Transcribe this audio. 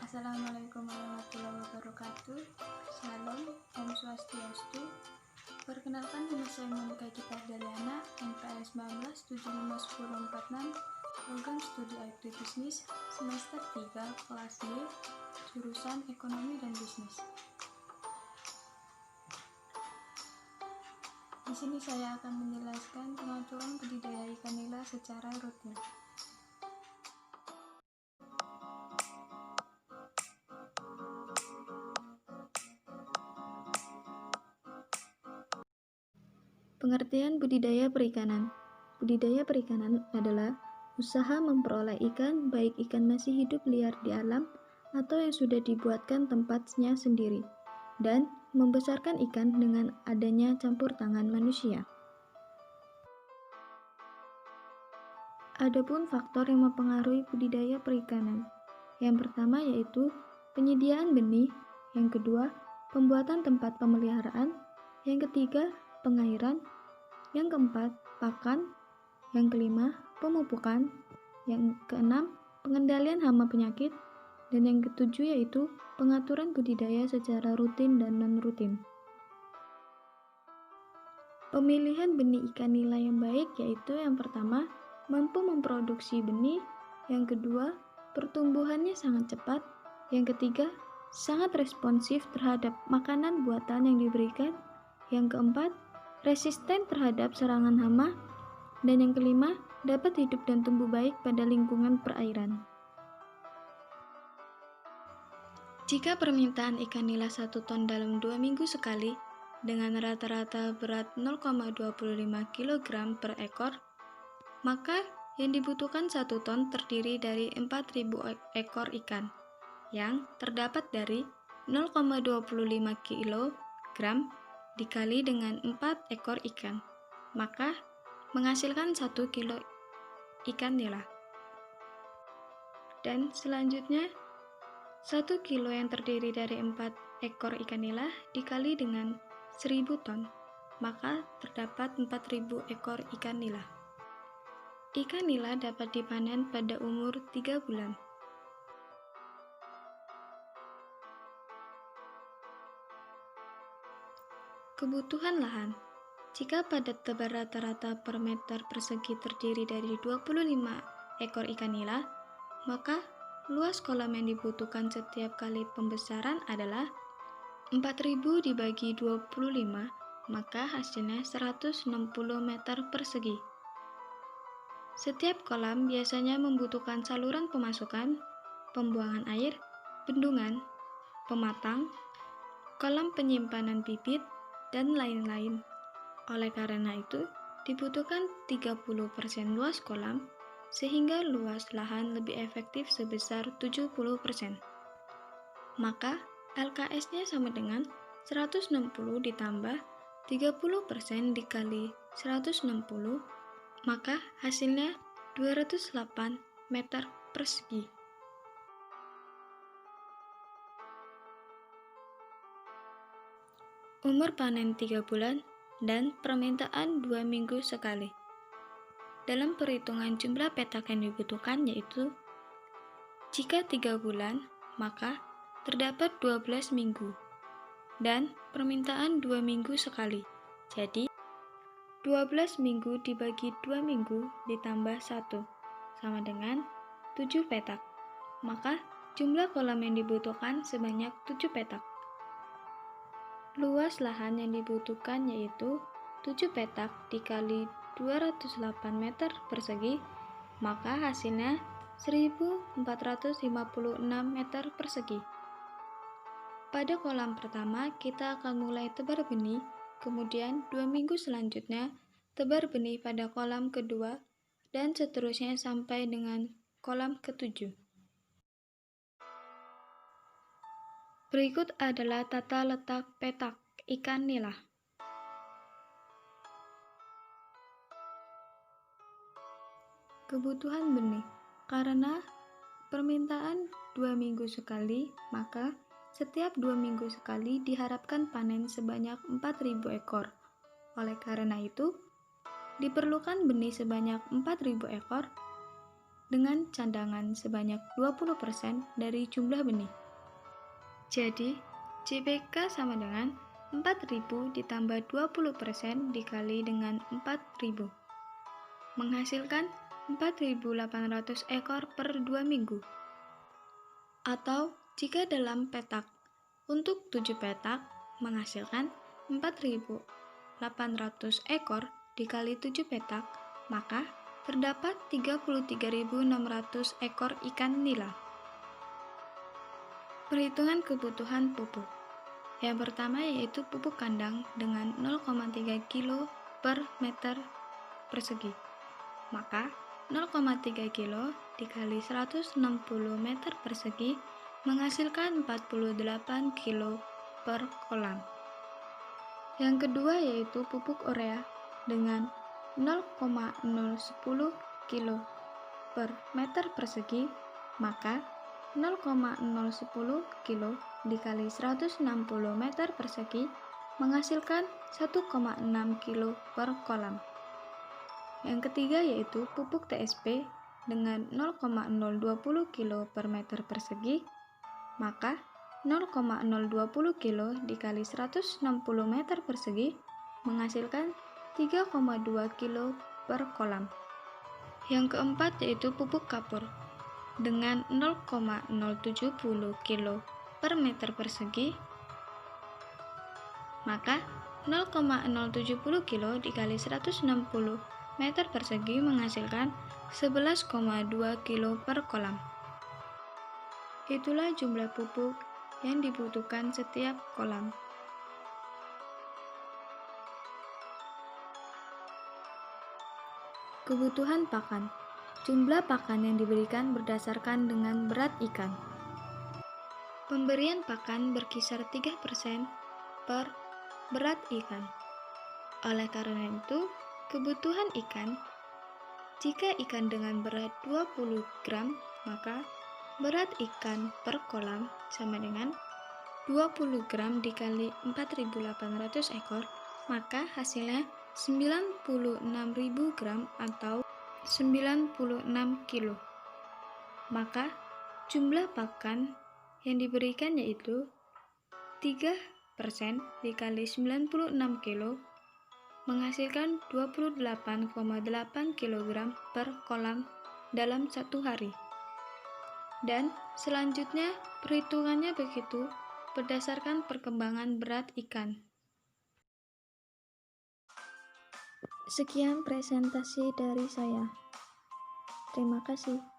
Assalamualaikum warahmatullahi wabarakatuh. Salam, Om Swastiastu. Perkenalkan, nama saya Monika Gita Daliana, NPS 19751046, Program Studi IT Bisnis, Semester 3, Kelas D, Jurusan Ekonomi dan Bisnis. Di sini saya akan menjelaskan pengaturan budidaya ikan nila secara rutin. Pengertian budidaya perikanan. Budidaya perikanan adalah usaha memperoleh ikan, baik ikan masih hidup liar di alam atau yang sudah dibuatkan tempatnya sendiri, dan membesarkan ikan dengan adanya campur tangan manusia. Adapun faktor yang mempengaruhi budidaya perikanan. Yang pertama yaitu penyediaan benih, yang kedua pembuatan tempat pemeliharaan, yang ketiga pengairan, yang keempat pakan, yang kelima pemupukan, yang keenam pengendalian hama penyakit, dan yang ketujuh yaitu pengaturan budidaya secara rutin dan non-rutin. Pemilihan benih ikan nila yang baik yaitu yang pertama mampu memproduksi benih, yang kedua pertumbuhannya sangat cepat, yang ketiga sangat responsif terhadap makanan buatan yang diberikan, yang keempat resisten terhadap serangan hama, dan yang kelima dapat hidup dan tumbuh baik pada lingkungan perairan. Jika permintaan ikan nila 1 ton dalam 2 minggu sekali dengan rata-rata berat 0,25 kg per ekor, maka yang dibutuhkan 1 ton terdiri dari 4.000 ekor ikan yang terdapat dari 0,25 kg dikali dengan 4 ekor ikan, maka menghasilkan 1 kilo ikan nila. Dan selanjutnya 1 kilo yang terdiri dari 4 ekor ikan nila dikali dengan 1000 ton, maka terdapat 4000 ekor ikan nila. Ikan nila dapat dipanen pada umur 3 bulan. Kebutuhan lahan. Jika padat tebar rata-rata per meter persegi terdiri dari 25 ekor ikan nila, maka luas kolam yang dibutuhkan setiap kali pembesaran adalah 4000 dibagi 25, maka hasilnya 160 meter persegi. Setiap kolam biasanya membutuhkan saluran pemasukan, pembuangan air, bendungan, pematang, kolam penyimpanan bibit, dan lain-lain. Oleh karena itu, dibutuhkan 30% luas kolam, sehingga luas lahan lebih efektif sebesar 70%. Maka, LKS-nya sama dengan 160 ditambah 30% dikali 160, maka hasilnya 208 meter persegi. Umur panen 3 bulan dan permintaan 2 minggu sekali. Dalam perhitungan jumlah petak yang dibutuhkan yaitu jika 3 bulan, maka terdapat 12 minggu dan permintaan 2 minggu sekali. Jadi 12 minggu dibagi 2 minggu ditambah 1 sama dengan 7 petak. Maka jumlah kolam yang dibutuhkan sebanyak 7 petak. Luas lahan yang dibutuhkan yaitu 7 petak dikali 208 meter persegi, maka hasilnya 1456 meter persegi. Pada kolam pertama, kita akan mulai tebar benih, kemudian 2 minggu selanjutnya tebar benih pada kolam kedua, dan seterusnya sampai dengan kolam ke-7. Berikut adalah tata letak petak ikan nila. Kebutuhan benih. Karena permintaan 2 minggu sekali, maka setiap 2 minggu sekali diharapkan panen sebanyak 4000 ekor. Oleh karena itu, diperlukan benih sebanyak 4000 ekor, dengan cadangan sebanyak 20% dari jumlah benih. Jadi, JBK sama dengan 4.000 ditambah 20% dikali dengan 4.000, menghasilkan 4.800 ekor per 2 minggu. Atau jika dalam petak, untuk 7 petak menghasilkan 4.800 ekor dikali 7 petak, maka terdapat 33.600 ekor ikan nila. Perhitungan kebutuhan pupuk. Yang pertama yaitu pupuk kandang dengan 0,3 kilo per meter persegi. Maka 0,3 kilo dikali 160 meter persegi menghasilkan 48 kilo per kolam. Yang kedua yaitu pupuk urea dengan 0,010 kilo per meter persegi, maka 0,010 kilo dikali 160 meter persegi menghasilkan 1,6 kilo per kolam. Yang ketiga yaitu pupuk TSP dengan 0,020 kilo per meter persegi, maka 0,020 kilo dikali 160 meter persegi menghasilkan 3,2 kilo per kolam. Yang keempat yaitu pupuk kapur dengan 0,070 kilo per meter persegi, maka 0,070 kilo dikali 160 meter persegi menghasilkan 11,2 kilo per kolam. Itulah jumlah pupuk yang dibutuhkan setiap kolam. Kebutuhan pakan. Jumlah pakan yang diberikan berdasarkan dengan berat ikan. Pemberian pakan berkisar 3% per berat ikan. Oleh karena itu, kebutuhan ikan, jika ikan dengan berat 20 gram, maka berat ikan per kolam sama dengan 20 gram dikali 4.800 ekor, maka hasilnya 96.000 gram atau 96 kilo. Maka jumlah pakan yang diberikan yaitu 3% dikali 96 kilo menghasilkan 28,8 kg per kolam dalam satu hari. Dan selanjutnya perhitungannya begitu berdasarkan perkembangan berat ikan. Sekian presentasi dari saya. Terima kasih.